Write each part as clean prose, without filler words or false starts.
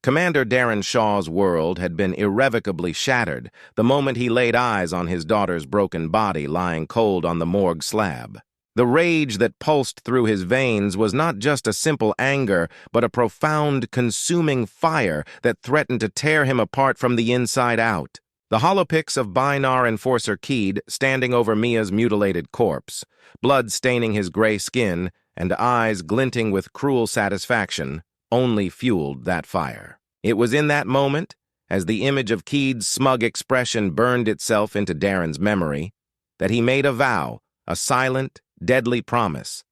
Commander Darren Shaw's world had been irrevocably shattered the moment he laid eyes on his daughter's broken body lying cold on the morgue slab. The rage that pulsed through his veins was not just a simple anger, but a profound, consuming fire that threatened to tear him apart from the inside out. The holopics of Binar Enforcer Keed standing over Mia's mutilated corpse, blood staining his gray skin, and eyes glinting with cruel satisfaction, only fueled that fire. It was in that moment, as the image of Keed's smug expression burned itself into Darren's memory, that he made a vow, a silent, deadly promise,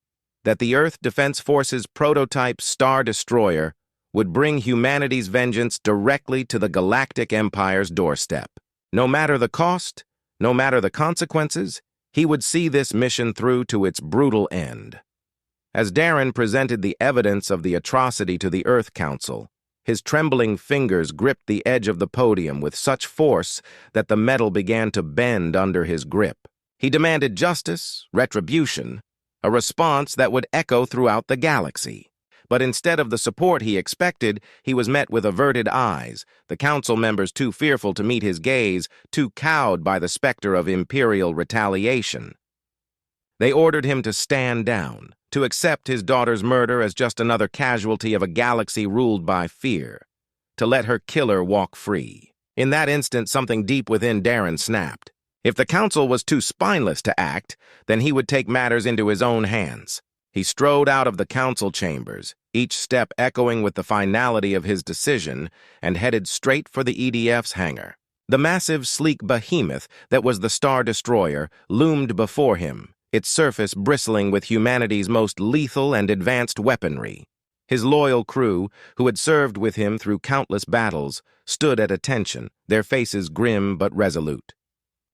that the Earth Defense Force's prototype Star Destroyer would bring humanity's vengeance directly to the Galactic Empire's doorstep. No matter the cost, no matter the consequences, he would see this mission through to its brutal end. As Darren presented the evidence of the atrocity to the Earth Council, his trembling fingers gripped the edge of the podium with such force that the metal began to bend under his grip. He demanded justice, retribution, a response that would echo throughout the galaxy. But instead of the support he expected, he was met with averted eyes, the council members too fearful to meet his gaze, too cowed by the specter of imperial retaliation. They ordered him to stand down, to accept his daughter's murder as just another casualty of a galaxy ruled by fear, to let her killer walk free. In that instant, something deep within Darren snapped. If the council was too spineless to act, then he would take matters into his own hands. He strode out of the council chambers, each step echoing with the finality of his decision, and headed straight for the EDF's hangar. The massive, sleek behemoth that was the Star Destroyer loomed before him, its surface bristling with humanity's most lethal and advanced weaponry. His loyal crew, who had served with him through countless battles, stood at attention, their faces grim but resolute.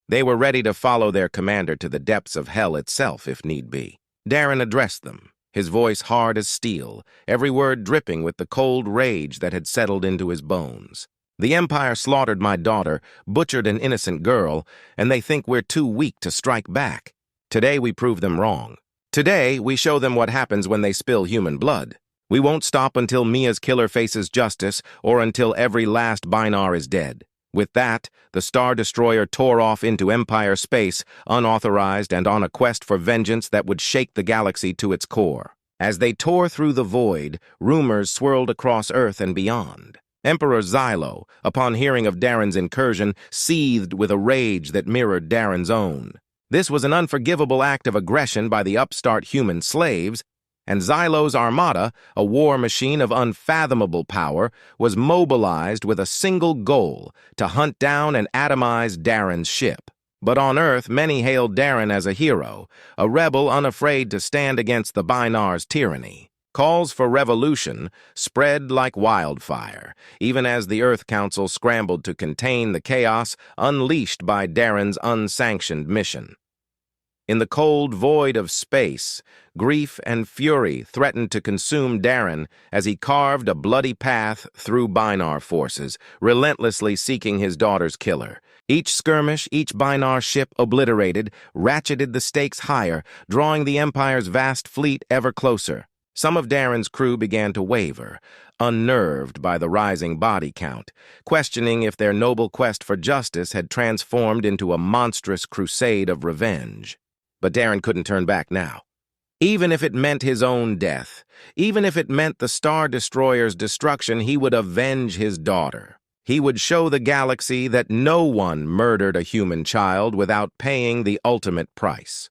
They were ready to follow their commander to the depths of hell itself, if need be. Darren addressed them, his voice hard as steel, every word dripping with the cold rage that had settled into his bones. The Empire slaughtered my daughter, butchered an innocent girl, and they think we're too weak to strike back. Today we prove them wrong. Today we show them what happens when they spill human blood. We won't stop until Mia's killer faces justice or until every last Binar is dead. With that, the Star Destroyer tore off into Empire space, unauthorized and on a quest for vengeance that would shake the galaxy to its core. As they tore through the void, rumors swirled across Earth and beyond. Emperor Xylo, upon hearing of Darren's incursion, seethed with a rage that mirrored Darren's own. This was an unforgivable act of aggression by the upstart human slaves, and Xylo's armada, a war machine of unfathomable power, was mobilized with a single goal, to hunt down and atomize Darren's ship. But on Earth, many hailed Darren as a hero, a rebel unafraid to stand against the Binar's tyranny. Calls for revolution spread like wildfire, even as the Earth Council scrambled to contain the chaos unleashed by Darren's unsanctioned mission. In the cold void of space, grief and fury threatened to consume Darren as he carved a bloody path through Binar forces, relentlessly seeking his daughter's killer. Each skirmish, each Binar ship obliterated, ratcheted the stakes higher, drawing the Empire's vast fleet ever closer. Some of Darren's crew began to waver, unnerved by the rising body count, questioning if their noble quest for justice had transformed into a monstrous crusade of revenge. But Darren couldn't turn back now. Even if it meant his own death, even if it meant the Star Destroyer's destruction, he would avenge his daughter. He would show the galaxy that no one murdered a human child without paying the ultimate price.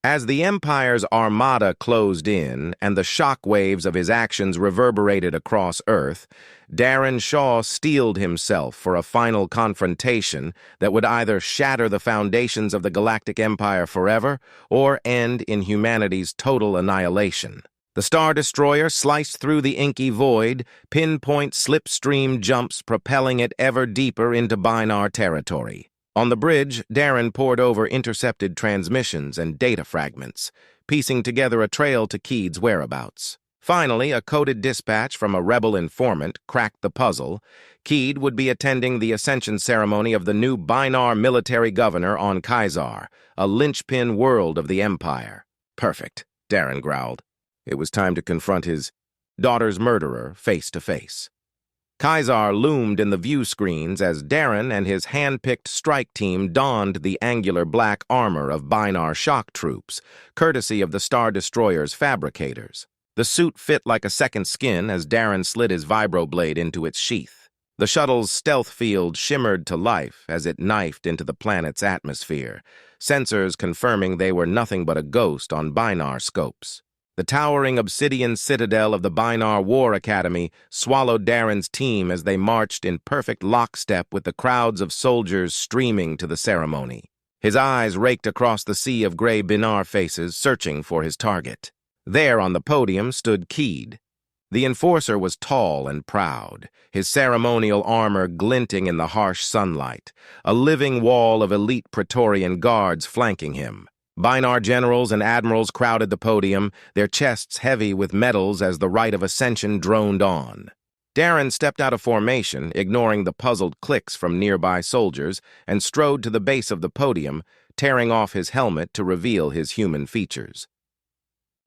As the Empire's armada closed in and the shockwaves of his actions reverberated across Earth, Darren Shaw steeled himself for a final confrontation that would either shatter the foundations of the Galactic Empire forever or end in humanity's total annihilation. The Star Destroyer sliced through the inky void, pinpoint slipstream jumps propelling it ever deeper into Binar territory. On the bridge, Darren pored over intercepted transmissions and data fragments, piecing together a trail to Keed's whereabouts. Finally, a coded dispatch from a rebel informant cracked the puzzle. Keed would be attending the ascension ceremony of the new Binar military governor on Kaisar, a linchpin world of the Empire. Perfect, Darren growled. It was time to confront his daughter's murderer face to face. Kaisar loomed in the view screens as Darren and his hand-picked strike team donned the angular black armor of Binar shock troops, courtesy of the Star Destroyer's fabricators. The suit fit like a second skin as Darren slid his vibroblade into its sheath. The shuttle's stealth field shimmered to life as it knifed into the planet's atmosphere, sensors confirming they were nothing but a ghost on Binar scopes. The towering obsidian citadel of the Binar War Academy swallowed Darren's team as they marched in perfect lockstep with the crowds of soldiers streaming to the ceremony. His eyes raked across the sea of gray Binar faces, searching for his target. There on the podium stood Keed. The enforcer was tall and proud, his ceremonial armor glinting in the harsh sunlight, a living wall of elite Praetorian guards flanking him. Binar generals and admirals crowded the podium, their chests heavy with medals as the rite of ascension droned on. Darren stepped out of formation, ignoring the puzzled clicks from nearby soldiers, and strode to the base of the podium, tearing off his helmet to reveal his human features.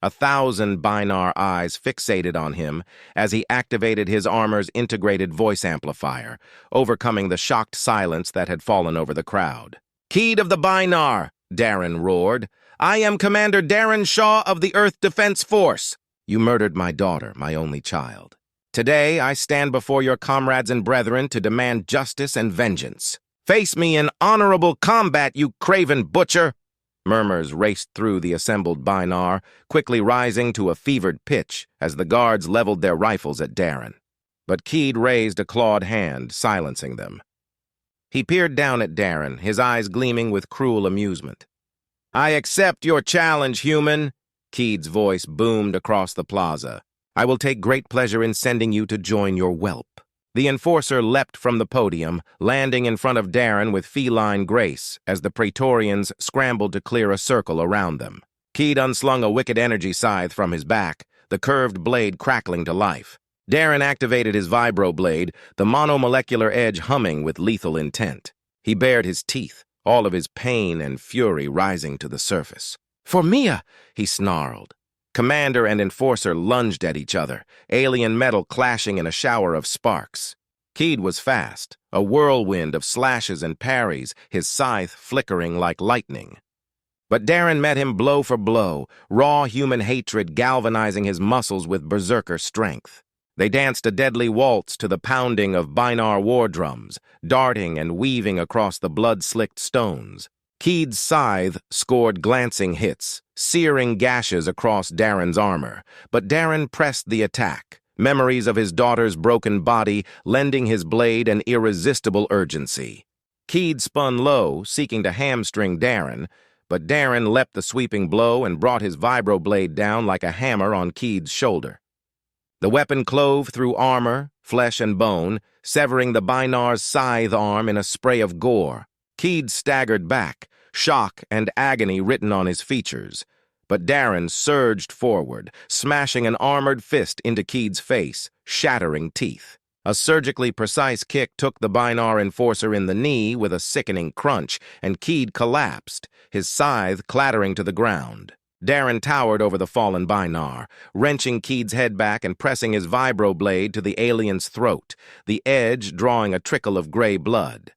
1,000 Binar eyes fixated on him as he activated his armor's integrated voice amplifier, overcoming the shocked silence that had fallen over the crowd. "Keed of the Binar!" Darren roared. "I am Commander Darren Shaw of the Earth Defense Force. You murdered my daughter, my only child. Today, I stand before your comrades and brethren to demand justice and vengeance. Face me in honorable combat, you craven butcher!" Murmurs raced through the assembled Binar, quickly rising to a fevered pitch as the guards leveled their rifles at Darren. But Keed raised a clawed hand, silencing them. He peered down at Darren, his eyes gleaming with cruel amusement. "I accept your challenge, human," Keed's voice boomed across the plaza. "I will take great pleasure in sending you to join your whelp." The enforcer leapt from the podium, landing in front of Darren with feline grace as the Praetorians scrambled to clear a circle around them. Keed unslung a wicked energy scythe from his back, the curved blade crackling to life. Darren activated his vibroblade, the monomolecular edge humming with lethal intent. He bared his teeth, all of his pain and fury rising to the surface. "For Mia!" he snarled. Commander and enforcer lunged at each other, alien metal clashing in a shower of sparks. Keed was fast, a whirlwind of slashes and parries, his scythe flickering like lightning. But Darren met him blow for blow, raw human hatred galvanizing his muscles with berserker strength. They danced a deadly waltz to the pounding of Binar war drums, darting and weaving across the blood-slicked stones. Keed's scythe scored glancing hits, searing gashes across Darren's armor, but Darren pressed the attack, memories of his daughter's broken body lending his blade an irresistible urgency. Keed spun low, seeking to hamstring Darren, but Darren leapt the sweeping blow and brought his vibroblade down like a hammer on Keed's shoulder. The weapon clove through armor, flesh and bone, severing the Binar's scythe arm in a spray of gore. Keed staggered back, shock and agony written on his features. But Darren surged forward, smashing an armored fist into Keed's face, shattering teeth. A surgically precise kick took the Binar enforcer in the knee with a sickening crunch, and Keed collapsed, his scythe clattering to the ground. Darren towered over the fallen Binar, wrenching Keed's head back and pressing his vibroblade to the alien's throat, the edge drawing a trickle of gray blood.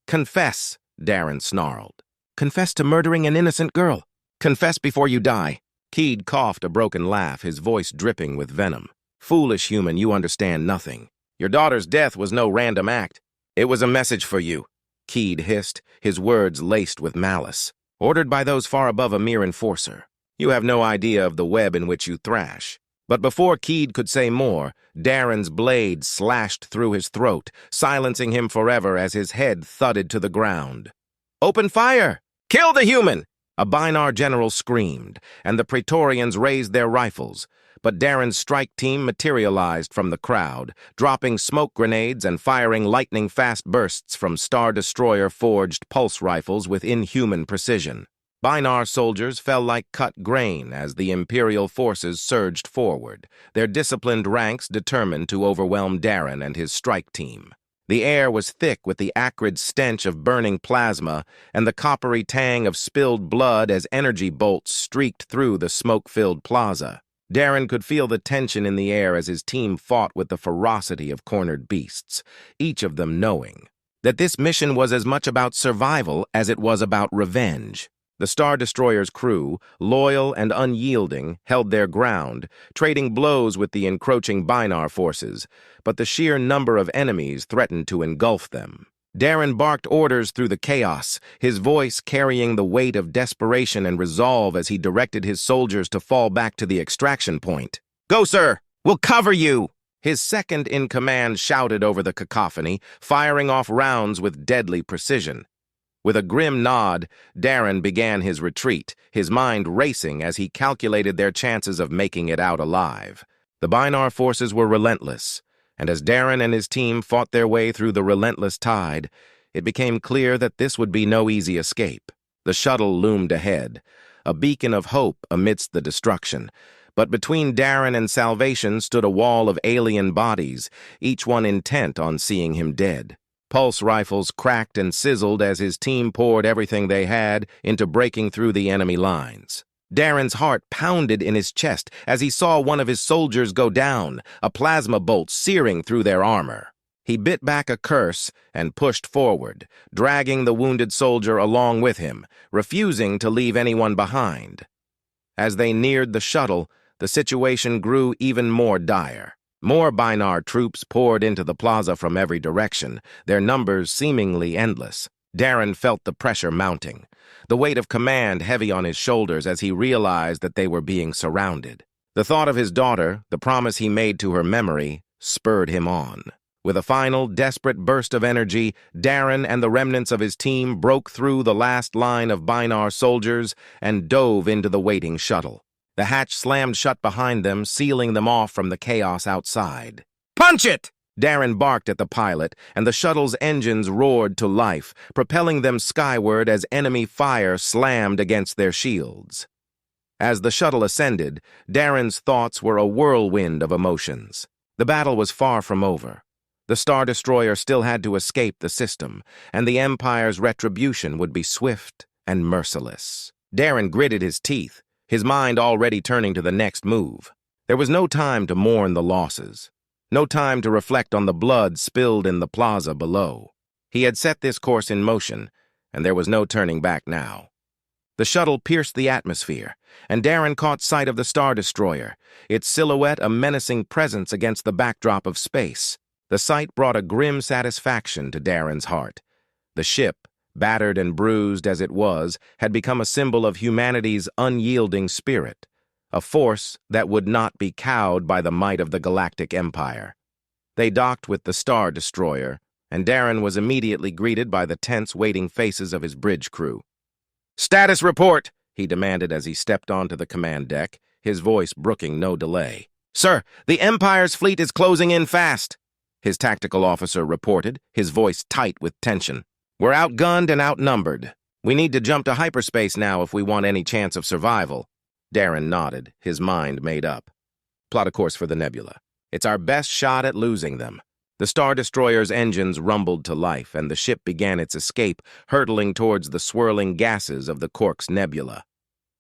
"Confess," Darren snarled. "Confess to murdering an innocent girl. Confess before you die." Keed coughed a broken laugh, his voice dripping with venom. "Foolish human, you understand nothing. Your daughter's death was no random act. It was a message for you," Keed hissed, his words laced with malice. "Ordered by those far above a mere enforcer. You have no idea of the web in which you thrash." But before Keed could say more, Darren's blade slashed through his throat, silencing him forever as his head thudded to the ground. "Open fire! Kill the human!" A Binar general screamed, and the Praetorians raised their rifles. But Darren's strike team materialized from the crowd, dropping smoke grenades and firing lightning-fast bursts from Star Destroyer-forged pulse rifles with inhuman precision. Binar soldiers fell like cut grain as the Imperial forces surged forward, their disciplined ranks determined to overwhelm Darren and his strike team. The air was thick with the acrid stench of burning plasma and the coppery tang of spilled blood as energy bolts streaked through the smoke-filled plaza. Darren could feel the tension in the air as his team fought with the ferocity of cornered beasts, each of them knowing that this mission was as much about survival as it was about revenge. The Star Destroyer's crew, loyal and unyielding, held their ground, trading blows with the encroaching Binar forces, but the sheer number of enemies threatened to engulf them. Darren barked orders through the chaos, his voice carrying the weight of desperation and resolve as he directed his soldiers to fall back to the extraction point. "Go, sir! We'll cover you!" His second-in-command shouted over the cacophony, firing off rounds with deadly precision. With a grim nod, Darren began his retreat, his mind racing as he calculated their chances of making it out alive. The Binar forces were relentless, and as Darren and his team fought their way through the relentless tide, it became clear that this would be no easy escape. The shuttle loomed ahead, a beacon of hope amidst the destruction. But between Darren and salvation stood a wall of alien bodies, each one intent on seeing him dead. Pulse rifles cracked and sizzled as his team poured everything they had into breaking through the enemy lines. Darren's heart pounded in his chest as he saw one of his soldiers go down, a plasma bolt searing through their armor. He bit back a curse and pushed forward, dragging the wounded soldier along with him, refusing to leave anyone behind. As they neared the shuttle, the situation grew even more dire. More Binar troops poured into the plaza from every direction, their numbers seemingly endless. Darren felt the pressure mounting, the weight of command heavy on his shoulders as he realized that they were being surrounded. The thought of his daughter, the promise he made to her memory, spurred him on. With a final, desperate burst of energy, Darren and the remnants of his team broke through the last line of Binar soldiers and dove into the waiting shuttle. The hatch slammed shut behind them, sealing them off from the chaos outside. "Punch it!" Darren barked at the pilot, and the shuttle's engines roared to life, propelling them skyward as enemy fire slammed against their shields. As the shuttle ascended, Darren's thoughts were a whirlwind of emotions. The battle was far from over. The Star Destroyer still had to escape the system, and the Empire's retribution would be swift and merciless. Darren gritted his teeth, his mind already turning to the next move. There was no time to mourn the losses, no time to reflect on the blood spilled in the plaza below. He had set this course in motion, and there was no turning back now. The shuttle pierced the atmosphere, and Darren caught sight of the Star Destroyer, its silhouette a menacing presence against the backdrop of space. The sight brought a grim satisfaction to Darren's heart. The ship, battered and bruised as it was, had become a symbol of humanity's unyielding spirit, a force that would not be cowed by the might of the Galactic Empire. They docked with the Star Destroyer, and Darren was immediately greeted by the tense, waiting faces of his bridge crew. "Status report!" he demanded as he stepped onto the command deck, his voice brooking no delay. "Sir, the Empire's fleet is closing in fast," his tactical officer reported, his voice tight with tension. "We're outgunned and outnumbered. We need to jump to hyperspace now if we want any chance of survival." Darren nodded, his mind made up. "Plot a course for the nebula. It's our best shot at losing them." The Star Destroyer's engines rumbled to life, and the ship began its escape, hurtling towards the swirling gases of the Orcs nebula.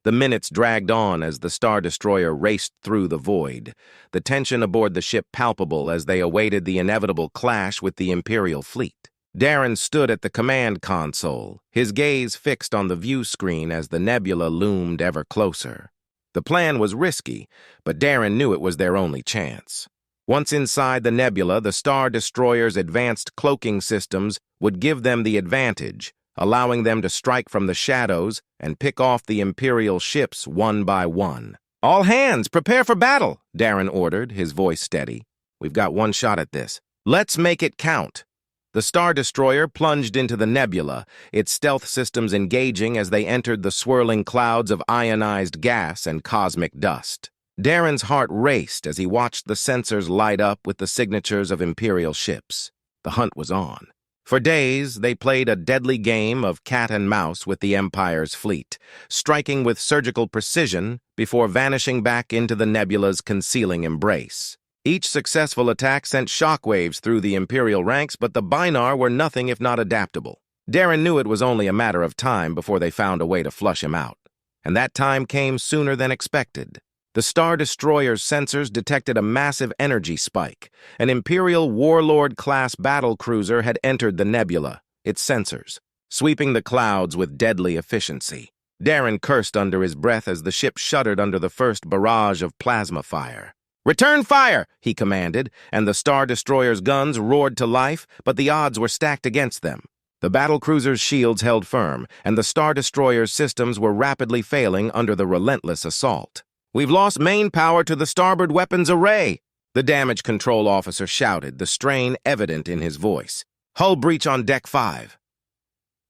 The minutes dragged on as the Star Destroyer raced through the void, the tension aboard the ship palpable as they awaited the inevitable clash with the Imperial fleet. Darren stood at the command console, his gaze fixed on the view screen as the nebula loomed ever closer. The plan was risky, but Darren knew it was their only chance. Once inside the nebula, the Star Destroyer's advanced cloaking systems would give them the advantage, allowing them to strike from the shadows and pick off the Imperial ships one by one. "All hands, prepare for battle," Darren ordered, his voice steady. "We've got one shot at this. Let's make it count." The Star Destroyer plunged into the nebula, its stealth systems engaging as they entered the swirling clouds of ionized gas and cosmic dust. Darren's heart raced as he watched the sensors light up with the signatures of Imperial ships. The hunt was on. For days, they played a deadly game of cat and mouse with the Empire's fleet, striking with surgical precision before vanishing back into the nebula's concealing embrace. Each successful attack sent shockwaves through the Imperial ranks, but the Binar were nothing if not adaptable. Darren knew it was only a matter of time before they found a way to flush him out. And that time came sooner than expected. The Star Destroyer's sensors detected a massive energy spike. An Imperial Warlord-class battlecruiser had entered the nebula, its sensors, sweeping the clouds with deadly efficiency. Darren cursed under his breath as the ship shuddered under the first barrage of plasma fire. "Return fire!" he commanded, and the Star Destroyer's guns roared to life, but the odds were stacked against them. The battlecruiser's shields held firm, and the Star Destroyer's systems were rapidly failing under the relentless assault. "We've lost main power to the starboard weapons array," the damage control officer shouted, the strain evident in his voice. "Hull breach on Deck 5.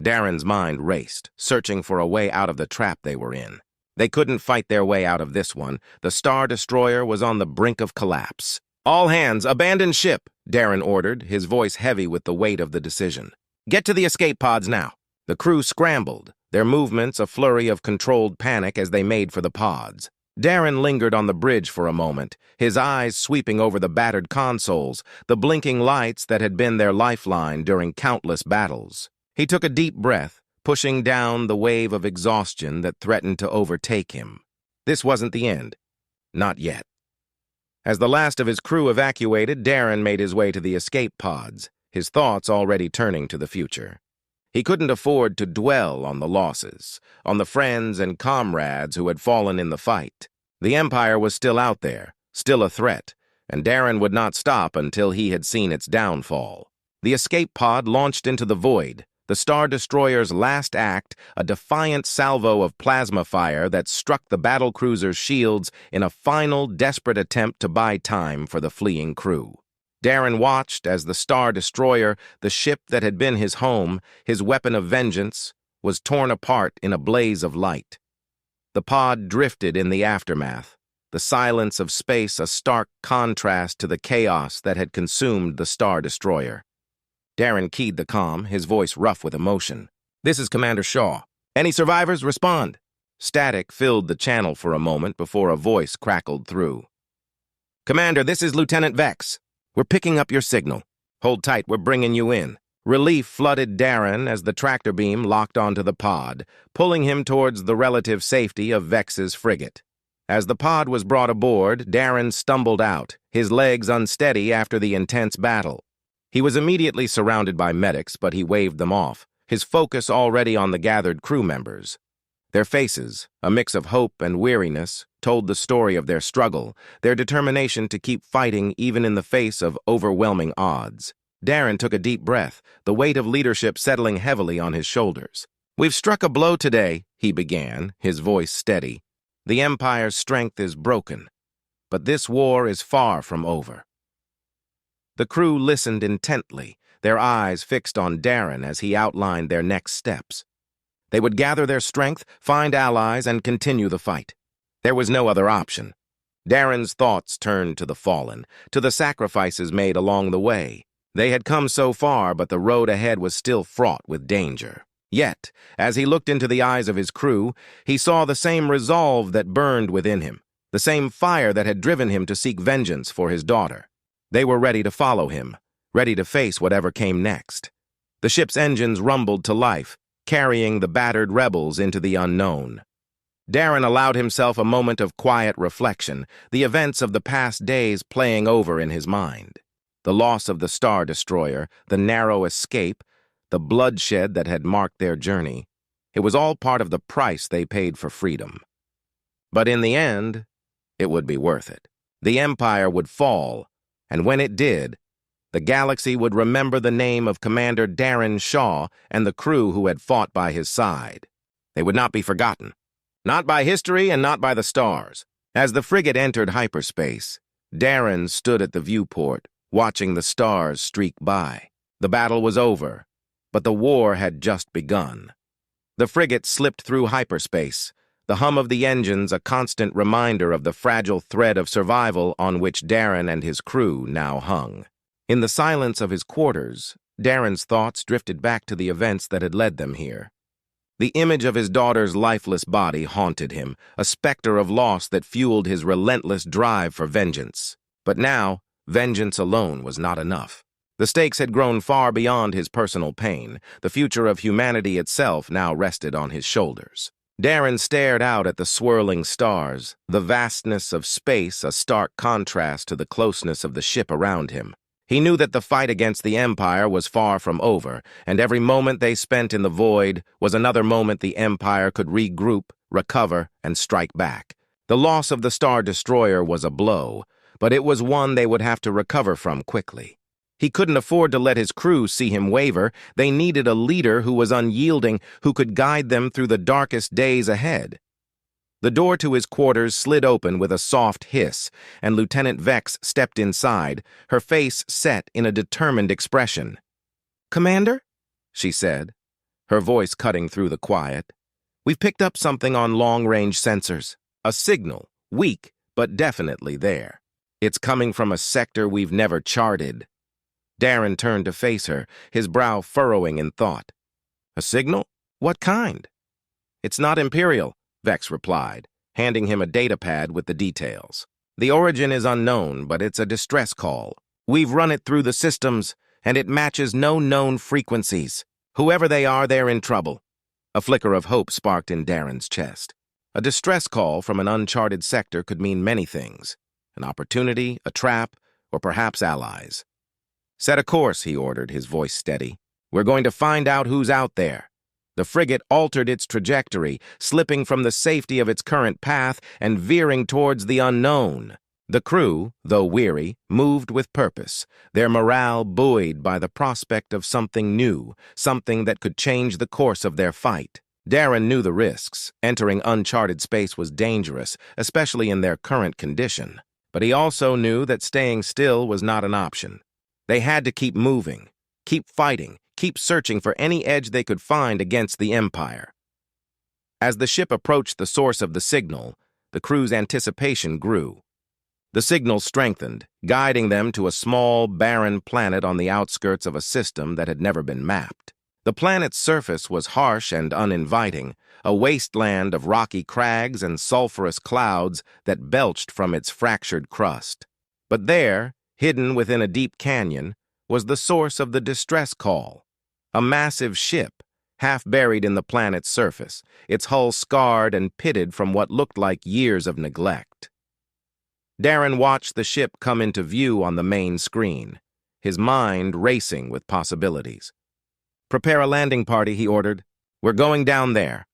Darren's mind raced, searching for a way out of the trap they were in. They couldn't fight their way out of this one. The Star Destroyer was on the brink of collapse. "All hands, abandon ship," Darren ordered, his voice heavy with the weight of the decision. "Get to the escape pods now." The crew scrambled, their movements a flurry of controlled panic as they made for the pods. Darren lingered on the bridge for a moment, his eyes sweeping over the battered consoles, the blinking lights that had been their lifeline during countless battles. He took a deep breath, pushing down the wave of exhaustion that threatened to overtake him. This wasn't the end. Not yet. As the last of his crew evacuated, Darren made his way to the escape pods, his thoughts already turning to the future. He couldn't afford to dwell on the losses, on the friends and comrades who had fallen in the fight. The Empire was still out there, still a threat, and Darren would not stop until he had seen its downfall. The escape pod launched into the void, the Star Destroyer's last act, a defiant salvo of plasma fire that struck the battlecruiser's shields in a final, desperate attempt to buy time for the fleeing crew. Darren watched as the Star Destroyer, the ship that had been his home, his weapon of vengeance, was torn apart in a blaze of light. The pod drifted in the aftermath, the silence of space a stark contrast to the chaos that had consumed the Star Destroyer. Darren keyed the comm, his voice rough with emotion. "This is Commander Shaw. Any survivors? Respond." Static filled the channel for a moment before a voice crackled through. "Commander, this is Lieutenant Vex. We're picking up your signal. Hold tight, we're bringing you in." Relief flooded Darren as the tractor beam locked onto the pod, pulling him towards the relative safety of Vex's frigate. As the pod was brought aboard, Darren stumbled out, his legs unsteady after the intense battle. He was immediately surrounded by medics, but he waved them off, his focus already on the gathered crew members. Their faces, a mix of hope and weariness, told the story of their struggle, their determination to keep fighting even in the face of overwhelming odds. Darren took a deep breath, the weight of leadership settling heavily on his shoulders. "We've struck a blow today," he began, his voice steady. "The Empire's strength is broken, but this war is far from over." The crew listened intently, their eyes fixed on Darren as he outlined their next steps. They would gather their strength, find allies, and continue the fight. There was no other option. Darren's thoughts turned to the fallen, to the sacrifices made along the way. They had come so far, but the road ahead was still fraught with danger. Yet, as he looked into the eyes of his crew, he saw the same resolve that burned within him, the same fire that had driven him to seek vengeance for his daughter. They were ready to follow him, ready to face whatever came next. The ship's engines rumbled to life, carrying the battered rebels into the unknown. Darren allowed himself a moment of quiet reflection, the events of the past days playing over in his mind. The loss of the Star Destroyer, the narrow escape, the bloodshed that had marked their journey. It was all part of the price they paid for freedom. But in the end, it would be worth it. The Empire would fall, and when it did, the galaxy would remember the name of Commander Darren Shaw and the crew who had fought by his side. They would not be forgotten. Not by history and not by the stars. As the frigate entered hyperspace, Darren stood at the viewport, watching the stars streak by. The battle was over, but the war had just begun. The frigate slipped through hyperspace, the hum of the engines a constant reminder of the fragile thread of survival on which Darren and his crew now hung. In the silence of his quarters, Darren's thoughts drifted back to the events that had led them here. The image of his daughter's lifeless body haunted him, a specter of loss that fueled his relentless drive for vengeance. But now, vengeance alone was not enough. The stakes had grown far beyond his personal pain. The future of humanity itself now rested on his shoulders. Darren stared out at the swirling stars, the vastness of space a stark contrast to the closeness of the ship around him. He knew that the fight against the Empire was far from over, and every moment they spent in the void was another moment the Empire could regroup, recover, and strike back. The loss of the Star Destroyer was a blow, but it was one they would have to recover from quickly. He couldn't afford to let his crew see him waver. They needed a leader who was unyielding, who could guide them through the darkest days ahead. The door to his quarters slid open with a soft hiss, and Lieutenant Vex stepped inside, her face set in a determined expression. "Commander?" she said, her voice cutting through the quiet. "We've picked up something on long-range sensors. A signal, weak, but definitely there. It's coming from a sector we've never charted." Darren turned to face her, his brow furrowing in thought. "A signal? What kind?" "It's not Imperial," Vex replied, handing him a data pad with the details. "The origin is unknown, but it's a distress call. We've run it through the systems, and it matches no known frequencies. Whoever they are, they're in trouble." A flicker of hope sparked in Darren's chest. A distress call from an uncharted sector could mean many things. An opportunity, a trap, or perhaps allies. "Set a course," he ordered, his voice steady. "We're going to find out who's out there." The frigate altered its trajectory, slipping from the safety of its current path and veering towards the unknown. The crew, though weary, moved with purpose, their morale buoyed by the prospect of something new, something that could change the course of their fight. Darren knew the risks. Entering uncharted space was dangerous, especially in their current condition. But he also knew that staying still was not an option. They had to keep moving, keep fighting, keep searching for any edge they could find against the Empire. As the ship approached the source of the signal, the crew's anticipation grew. The signal strengthened, guiding them to a small, barren planet on the outskirts of a system that had never been mapped. The planet's surface was harsh and uninviting, a wasteland of rocky crags and sulfurous clouds that belched from its fractured crust. But there, hidden within a deep canyon, was the source of the distress call. A massive ship, half buried in the planet's surface, its hull scarred and pitted from what looked like years of neglect. Darren watched the ship come into view on the main screen, his mind racing with possibilities. "Prepare a landing party," he ordered. "We're going down there."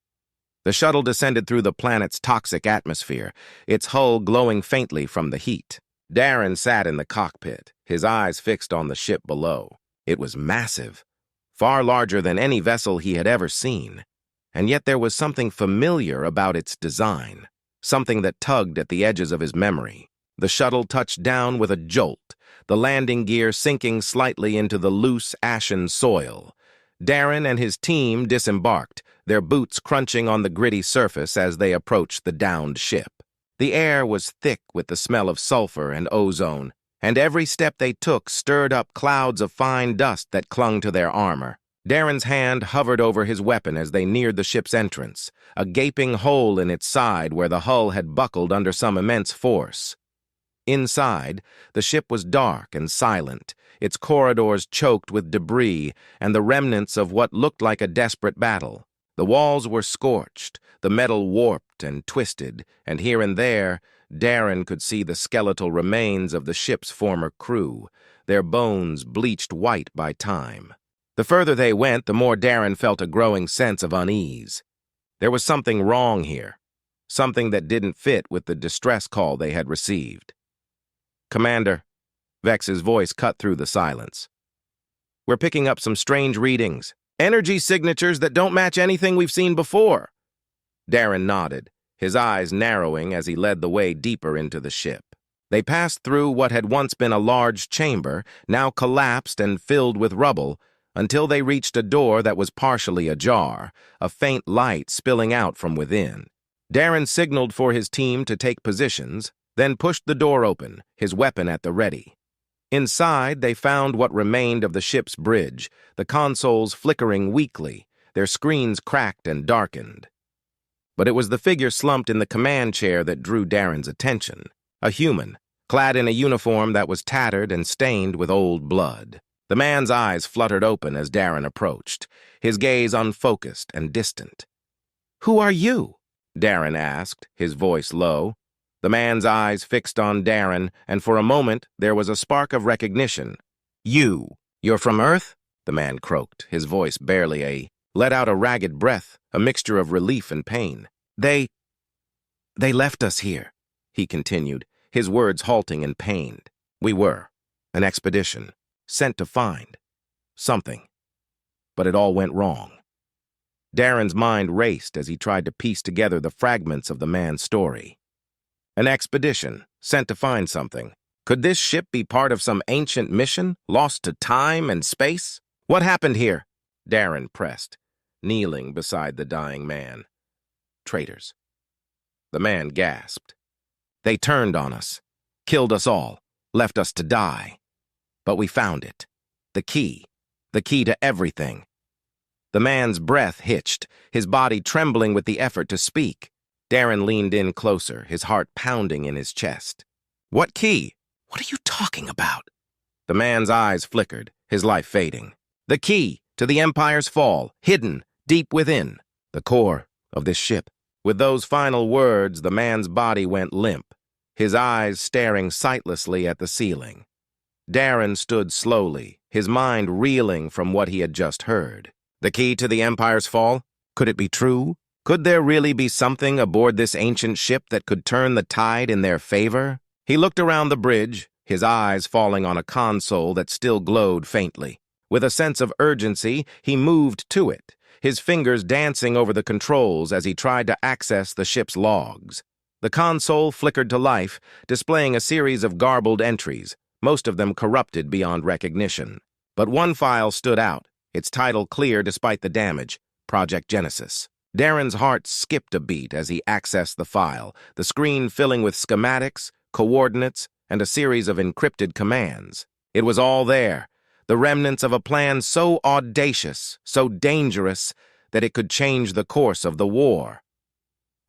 The shuttle descended through the planet's toxic atmosphere, its hull glowing faintly from the heat. Darren sat in the cockpit, his eyes fixed on the ship below. It was massive, far larger than any vessel he had ever seen. And yet there was something familiar about its design, something that tugged at the edges of his memory. The shuttle touched down with a jolt, the landing gear sinking slightly into the loose, ashen soil. Darren and his team disembarked, their boots crunching on the gritty surface as they approached the downed ship. The air was thick with the smell of sulfur and ozone, and every step they took stirred up clouds of fine dust that clung to their armor. Darren's hand hovered over his weapon as they neared the ship's entrance, a gaping hole in its side where the hull had buckled under some immense force. Inside, the ship was dark and silent, its corridors choked with debris and the remnants of what looked like a desperate battle. The walls were scorched, the metal warped and twisted, and here and there, Darren could see the skeletal remains of the ship's former crew, their bones bleached white by time. The further they went, the more Darren felt a growing sense of unease. There was something wrong here, something that didn't fit with the distress call they had received. "Commander," Vex's voice cut through the silence. "We're picking up some strange readings. Energy signatures that don't match anything we've seen before." Darren nodded, his eyes narrowing as he led the way deeper into the ship. They passed through what had once been a large chamber, now collapsed and filled with rubble, until they reached a door that was partially ajar, a faint light spilling out from within. Darren signaled for his team to take positions, then pushed the door open, his weapon at the ready. Inside, they found what remained of the ship's bridge, the consoles flickering weakly, their screens cracked and darkened. But it was the figure slumped in the command chair that drew Darren's attention. A human, clad in a uniform that was tattered and stained with old blood. The man's eyes fluttered open as Darren approached, his gaze unfocused and distant. "Who are you?" Darren asked, his voice low. The man's eyes fixed on Darren, and for a moment there was a spark of recognition. You're from Earth? The man croaked, his voice let out a ragged breath, a mixture of relief and pain. They left us here, he continued, his words halting and pained. We were. An expedition. Sent to find. Something. But it all went wrong. Darren's mind raced as he tried to piece together the fragments of the man's story. An expedition. Sent to find something. Could this ship be part of some ancient mission, lost to time and space? What happened here? Darren pressed, kneeling beside the dying man. Traitors. The man gasped. They turned on us, killed us all, left us to die. But we found it. The key to everything. The man's breath hitched, his body trembling with the effort to speak. Darren leaned in closer, his heart pounding in his chest. What key? What are you talking about? The man's eyes flickered, his life fading. The key to the Empire's fall, hidden deep within the core of this ship. With those final words, the man's body went limp, his eyes staring sightlessly at the ceiling. Darren stood slowly, his mind reeling from what he had just heard. The key to the Empire's fall? Could it be true? Could there really be something aboard this ancient ship that could turn the tide in their favor? He looked around the bridge, his eyes falling on a console that still glowed faintly. With a sense of urgency, he moved to it, his fingers dancing over the controls as he tried to access the ship's logs. The console flickered to life, displaying a series of garbled entries, most of them corrupted beyond recognition. But one file stood out, its title clear despite the damage, Project Genesis. Darren's heart skipped a beat as he accessed the file, the screen filling with schematics, coordinates, and a series of encrypted commands. It was all there, the remnants of a plan so audacious, so dangerous, that it could change the course of the war.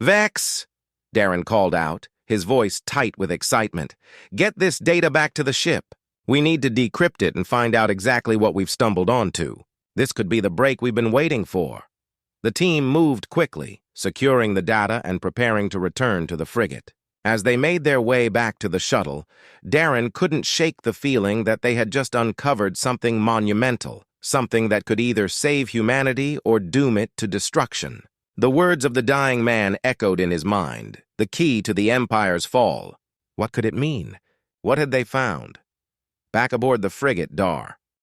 Vex, Darren called out, his voice tight with excitement. Get this data back to the ship. We need to decrypt it and find out exactly what we've stumbled onto. This could be the break we've been waiting for. The team moved quickly, securing the data and preparing to return to the frigate. As they made their way back to the shuttle, Darren couldn't shake the feeling that they had just uncovered something monumental, something that could either save humanity or doom it to destruction. The words of the dying man echoed in his mind, the key to the Empire's fall. What could it mean? What had they found? Back aboard the frigate, Dar,